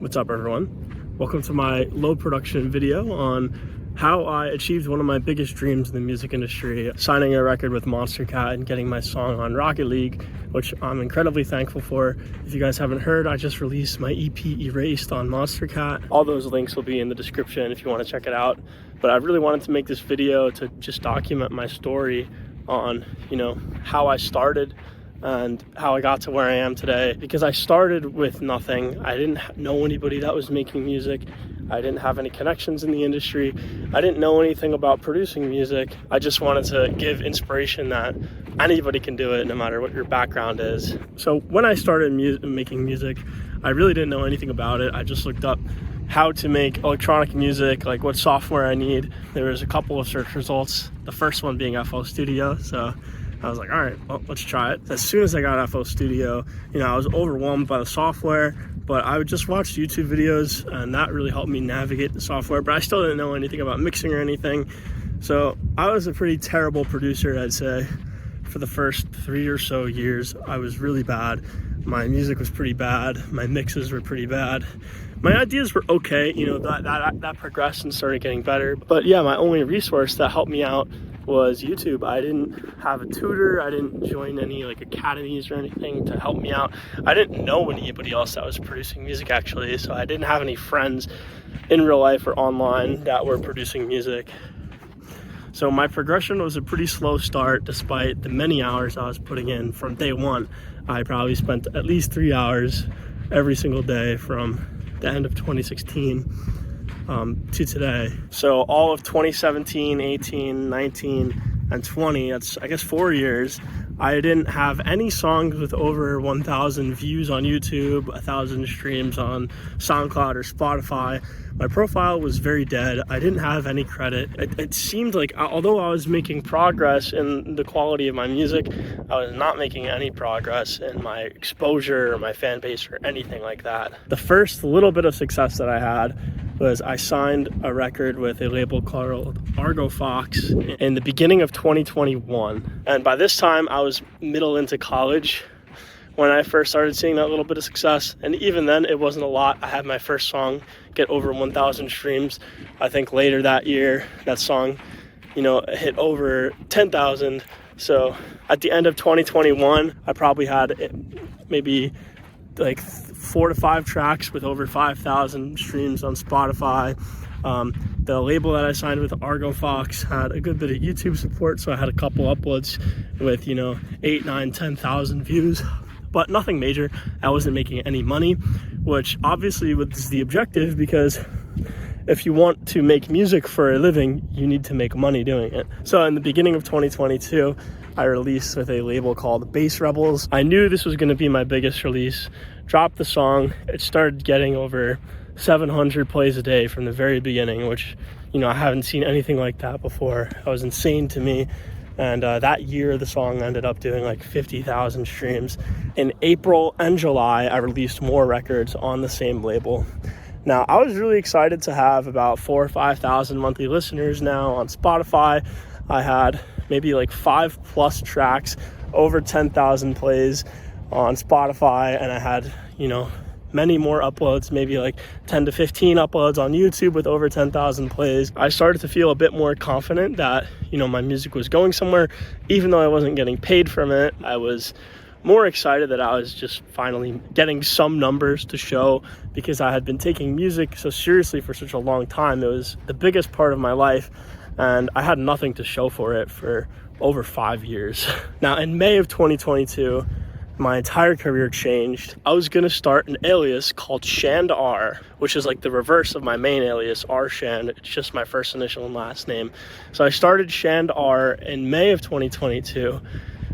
What's up, everyone? Welcome to my low production video on how I achieved one of my biggest dreams in the music industry, signing a record with Monstercat and getting my song on Rocket League, which I'm incredibly thankful for. If you guys haven't heard, I just released my EP Erased on Monstercat. All those links will be in the description if you want to check it out. But I really wanted to make this video to just document my story on, how I started and how I got to where I am today, because I started with nothing. I didn't know anybody that was making music. I didn't have any connections in the industry. I didn't know anything about producing music. I just wanted to give inspiration that anybody can do it no matter what your background is. So when I started making music, I really didn't know anything about it. I just looked up how to make electronic music, like what software I need. There was a couple of search results, the first one being FL Studio. So I was like, all right, well, let's try it. As soon as I got FL Studio, I was overwhelmed by the software, but I would just watch YouTube videos and that really helped me navigate the software, but I still didn't know anything about mixing or anything. So I was a pretty terrible producer, I'd say. For the first 3 or so years, I was really bad. My music was pretty bad. My mixes were pretty bad. My ideas were okay, that progressed and started getting better. But yeah, my only resource that helped me out was YouTube. I didn't have a tutor. I didn't join any academies or anything to help me out. I didn't know anybody else that was producing music actually, so I didn't have any friends in real life or online that were producing music. So my progression was a pretty slow start despite the many hours I was putting in from day one. I probably spent at least 3 hours every single day from the end of 2016 to today. So all of 2017, 18, 19, and 20, that's I guess 4 years, I didn't have any songs with over 1,000 views on YouTube, 1,000 streams on SoundCloud or Spotify. My profile was very dead. I didn't have any credit. It seemed like, although I was making progress in the quality of my music, I was not making any progress in my exposure or my fan base or anything like that. The first little bit of success that I had was I signed a record with a label called Argo Fox in the beginning of 2021. And by this time, I was middle into college when I first started seeing that little bit of success. And even then, it wasn't a lot. I had my first song get over 1,000 streams. I think later that year, that song, hit over 10,000. So at the end of 2021, I probably had maybe 4 to 5 tracks with over 5,000 streams on Spotify. The label that I signed with, Argo Fox, had a good bit of YouTube support, so I had a couple uploads with 8, 9, 10,000 views, but nothing major. I wasn't making any money, which obviously was the objective, because if you want to make music for a living, you need to make money doing it. So in the beginning of 2022, I released with a label called Bass Rebels. I knew this was going to be my biggest release. Dropped the song. It started getting over 700 plays a day from the very beginning, which, I haven't seen anything like that before. That was insane to me. And that year, the song ended up doing 50,000 streams. In April and July, I released more records on the same label. Now, I was really excited to have about 4,000 or 5,000 monthly listeners now on Spotify. I had maybe 5+ tracks, over 10,000 plays on Spotify, and I had, many more uploads, maybe 10 to 15 uploads on YouTube with over 10,000 plays. I started to feel a bit more confident that, my music was going somewhere. Even though I wasn't getting paid from it, I was more excited that I was just finally getting some numbers to show, because I had been taking music so seriously for such a long time. It was the biggest part of my life, and I had nothing to show for it for over 5 years. Now, in May of 2022, my entire career changed. I was gonna start an alias called Shand R, which is the reverse of my main alias, rshand. It's just my first initial and last name. So I started Shand R in May of 2022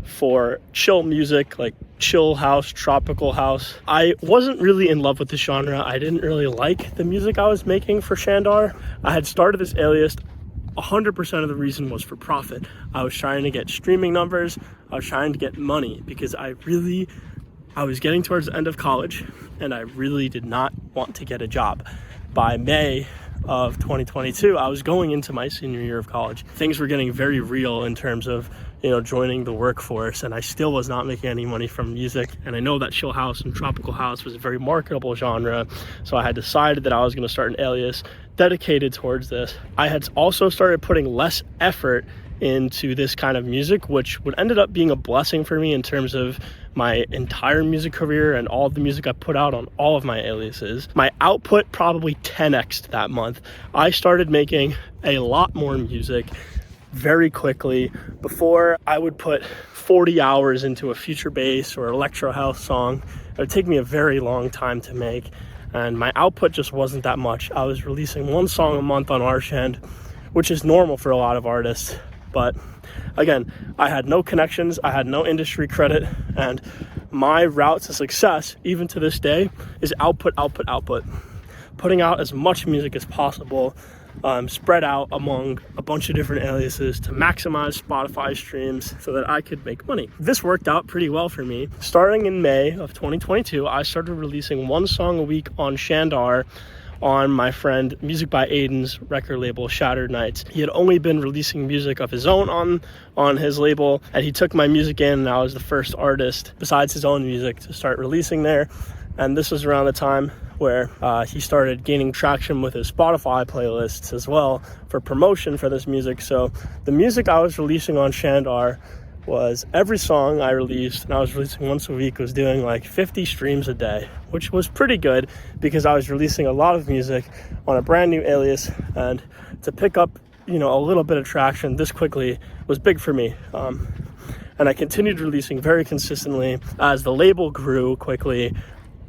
for chill music, chill house, tropical house. I wasn't really in love with the genre. I didn't really like the music I was making for Shand R. I had started this alias 100% of the reason was for profit. I was trying to get streaming numbers. I was trying to get money, because I was getting towards the end of college and I really did not want to get a job. By May of 2022, I was going into my senior year of college. Things were getting very real in terms of, joining the workforce, and I still was not making any money from music. And I know that chill house and tropical house was a very marketable genre, so I had decided that I was going to start an alias dedicated towards this. I had also started putting less effort into this kind of music, which would ended up being a blessing for me in terms of my entire music career and all of the music I put out on all of my aliases. My output probably 10x'd that month. I started making a lot more music very quickly. Before, I would put 40 hours into a future bass or electro house song. It would take me a very long time to make, and my output just wasn't that much. I was releasing one song a month on rshand, which is normal for a lot of artists. But again, I had no connections, I had no industry credit, and my route to success, even to this day, is output. Putting out as much music as possible, spread out among a bunch of different aliases to maximize Spotify streams so that I could make money. This worked out pretty well for me. Starting in May of 2022, I started releasing one song a week on Shandar, on my friend Music by Aiden's record label, Shattered Nights. He had only been releasing music of his own on his label, and he took my music in, and I was the first artist besides his own music to start releasing there. And this was around the time where he started gaining traction with his Spotify playlists as well for promotion for this music. So the music I was releasing on Shandar was every song I released, and I was releasing once a week, was doing like 50 streams a day, which was pretty good because I was releasing a lot of music on a brand new alias, and to pick up, a little bit of traction this quickly was big for me. And I continued releasing very consistently. As the label grew quickly,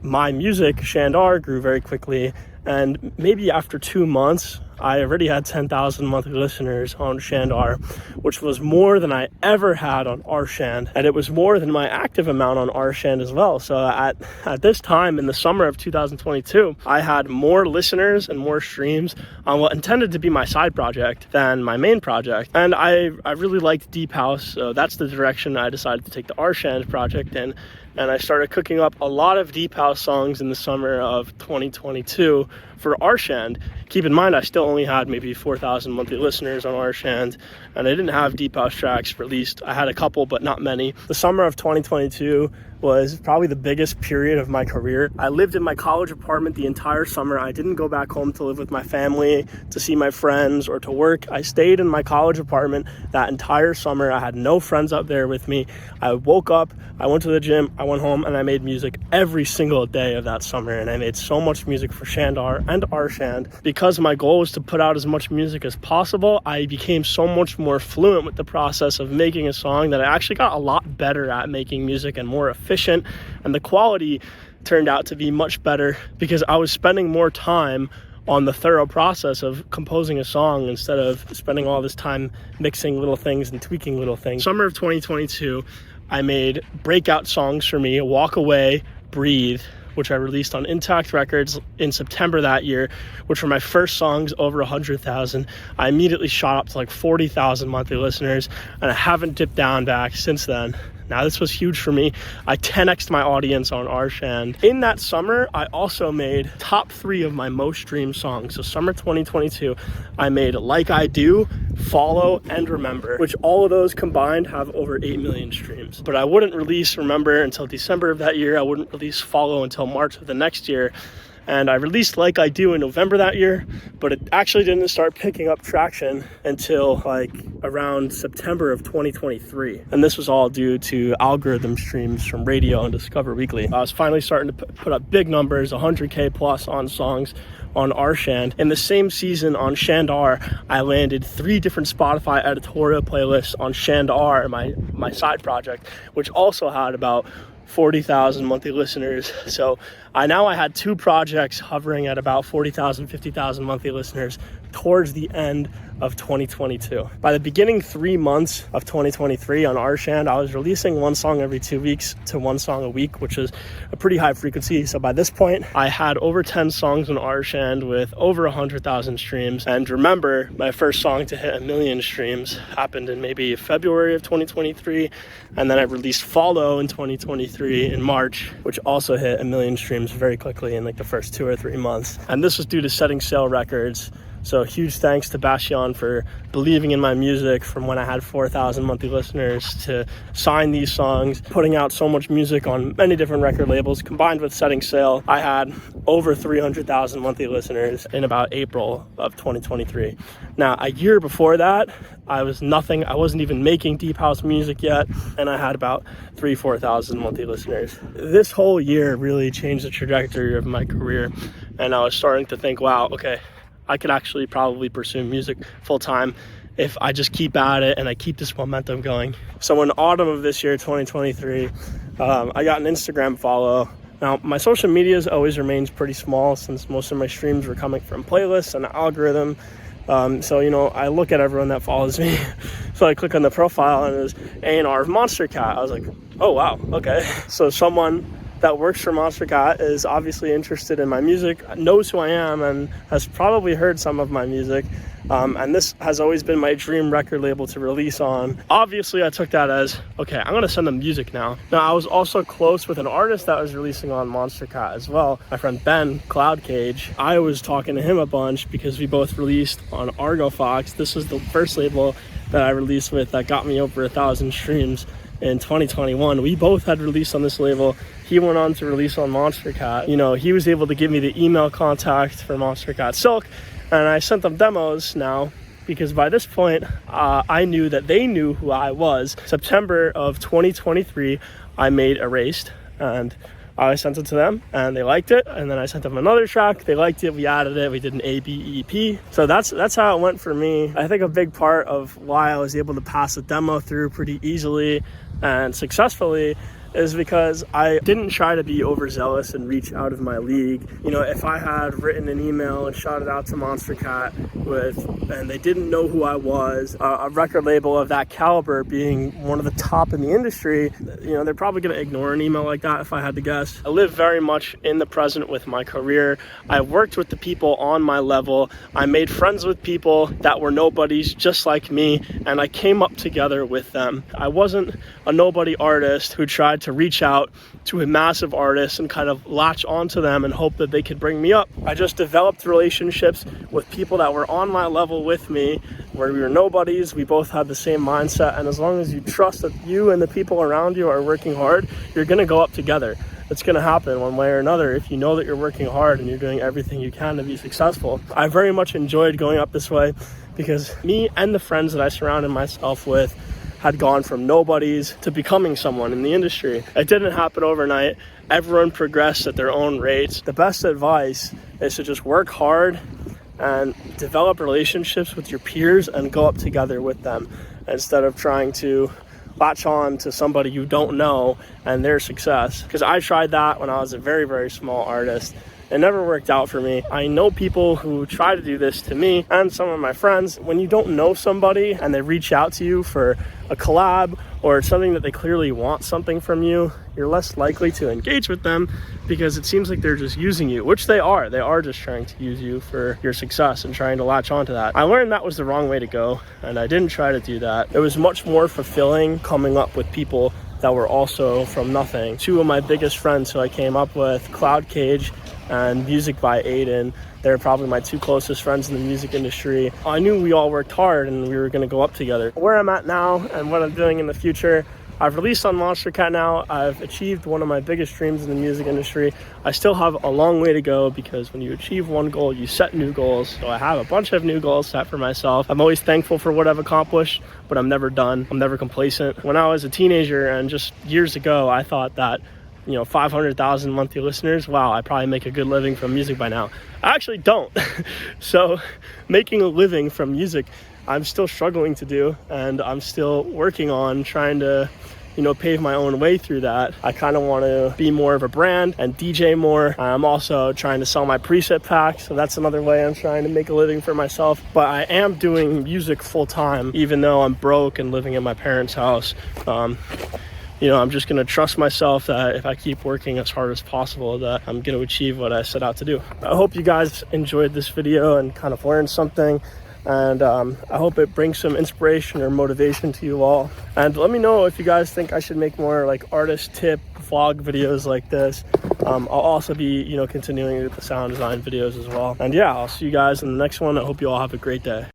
my music, Shandar, grew very quickly, and maybe after 2 months, I already had 10,000 monthly listeners on Shandar, which was more than I ever had on rshand, and it was more than my active amount on rshand as well. So at this time in the summer of 2022, I had more listeners and more streams on what intended to be my side project than my main project. And I really liked deep house, so that's the direction I decided to take the rshand project in. And I started cooking up a lot of deep house songs in the summer of 2022 for rshand. Keep in mind, I still only had maybe 4,000 monthly listeners on rshand, and I didn't have deep house tracks released. I had a couple, but not many. The summer of 2022 was probably the biggest period of my career. I lived in my college apartment the entire summer. I didn't go back home to live with my family, to see my friends, or to work. I stayed in my college apartment that entire summer. I had no friends up there with me. I woke up, I went to the gym, I went home, and I made music every single day of that summer. And I made so much music for Shandar and rshand. Because my goal was to put out as much music as possible, I became so much more fluent with the process of making a song that I actually got a lot better at making music and more efficient, and the quality turned out to be much better because I was spending more time on the thorough process of composing a song instead of spending all this time mixing little things and tweaking little things. Summer of 2022, I made breakout songs for me, Walk Away, Breathe, which I released on Intact Records in September that year, which were my first songs over 100,000. I immediately shot up to like 40,000 monthly listeners, and I haven't dipped down back since then. Now, this was huge for me. I 10x'd my audience on rshand. In that summer, I also made top 3 of my most streamed songs. So summer 2022, I made Like I Do, Follow, and Remember, which all of those combined have over 8 million streams. But I wouldn't release Remember until December of that year. I wouldn't release Follow until March of the next year. And I released Like I Do in November that year, but it actually didn't start picking up traction until like around September of 2023. And this was all due to algorithm streams from radio and Discover Weekly. I was finally starting to put up big numbers, 100K plus on songs on rshand. In the same season on Shandar, I landed 3 different Spotify editorial playlists on Shandar, my side project, which also had about 40,000 monthly listeners. So I had 2 projects hovering at about 40,000, 50,000 monthly listeners towards the end of 2022. By the beginning 3 months of 2023 on rshand, I was releasing one song every 2 weeks to one song a week, which is a pretty high frequency. So by this point, I had over 10 songs on rshand with over 100,000 streams. And remember, my first song to hit 1 million streams happened in maybe February of 2023. And then I released Follow in 2023 in March, which also hit 1 million streams very quickly in like the first 2 or 3 months. And this was due to Setting Sail Records So huge thanks to Bastion for believing in my music from when I had 4,000 monthly listeners to sign these songs, putting out so much music on many different record labels. Combined with setting sail, I had over 300,000 monthly listeners in about April of 2023. Now, a year before that, I was nothing. I wasn't even making deep house music yet, and I had about 4,000 monthly listeners. This whole year really changed the trajectory of my career, and I was starting to think, wow, okay, I could actually probably pursue music full time if I just keep at it and I keep this momentum going. So in autumn of this year, 2023, I got an Instagram follow. Now, my social media always remains pretty small since most of my streams were coming from playlists and algorithm. So, I look at everyone that follows me. So I click on the profile and it was A&R of Monster Cat. I was like, oh, wow, okay. So someone that works for Monster Cat is obviously interested in my music, knows who I am, and has probably heard some of my music. And this has always been my dream record label to release on. Obviously, I took that as, okay, I'm gonna send them music now. Now, I was also close with an artist that was releasing on Monster Cat as well, my friend Ben, Cloud Cage. I was talking to him a bunch because we both released on Argo Fox. This was the first label that I released with that got me over 1,000 streams in 2021. We both had released on this label. He went on to release on Monster Cat. He was able to give me the email contact for Monster Cat Silk, and I sent them demos now because by this point, I knew that they knew who I was. September of 2023, I made Erased, and I sent it to them and they liked it, and then I sent them another track. They liked it, we added it, we did an A-B EP. So that's how it went for me. I think a big part of why I was able to pass the demo through pretty easily and successfully is because I didn't try to be overzealous and reach out of my league. If I had written an email and shot it out to Monster Cat and they didn't know who I was, a record label of that caliber being one of the top in the industry, they're probably going to ignore an email like that if I had to guess. I live very much in the present with my career. I worked with the people on my level. I made friends with people that were nobodies just like me, and I came up together with them. I wasn't a nobody artist who tried to reach out to a massive artist and kind of latch onto them and hope that they could bring me up. I just developed relationships with people that were on my level with me, where we were nobodies. We both had the same mindset, and as long as you trust that you and the people around you are working hard, you're gonna go up together. It's gonna happen one way or another if you know that you're working hard and you're doing everything you can to be successful. I very much enjoyed going up this way because me and the friends that I surrounded myself with had gone from nobodies to becoming someone in the industry. It didn't happen overnight. Everyone progressed at their own rates. The best advice is to just work hard and develop relationships with your peers and go up together with them instead of trying to latch on to somebody you don't know and their success. Because I tried that when I was a very, very small artist. It never worked out for me. I know people who try to do this to me and some of my friends. When you don't know somebody and they reach out to you for a collab or something that they clearly want something from you, you're less likely to engage with them because it seems like they're just using you, which they are. They are just trying to use you for your success and trying to latch onto that. I learned that was the wrong way to go, and I didn't try to do that. It was much more fulfilling coming up with people that were also from nothing. Two of my biggest friends who I came up with, Cloud Cage and Music by Aiden, they're probably my two closest friends in the music industry. I knew we all worked hard and we were gonna go up together. Where I'm at now and what I'm doing in the future, I've released on Monster Cat now. I've achieved one of my biggest dreams in the music industry. I still have a long way to go because when you achieve one goal, you set new goals. So I have a bunch of new goals set for myself. I'm always thankful for what I've accomplished, but I'm never done. I'm never complacent. When I was a teenager and just years ago, I thought that 500,000 monthly listeners, wow, I probably make a good living from music by now. I actually don't. So making a living from music, I'm still struggling to do, and I'm still working on trying to pave my own way through that. I kind of want to be more of a brand and DJ more. I'm also trying to sell my preset packs, so that's another way I'm trying to make a living for myself. But I am doing music full time, even though I'm broke and living in my parents' house. I'm just going to trust myself that if I keep working as hard as possible, that I'm going to achieve what I set out to do. I hope you guys enjoyed this video and kind of learned something. and I hope it brings some inspiration or motivation to you all. And let me know if you guys think I should make more like artist tip vlog videos like this. I'll also be, continuing with the sound design videos as well. And yeah, I'll see you guys in the next one. I hope you all have a great day.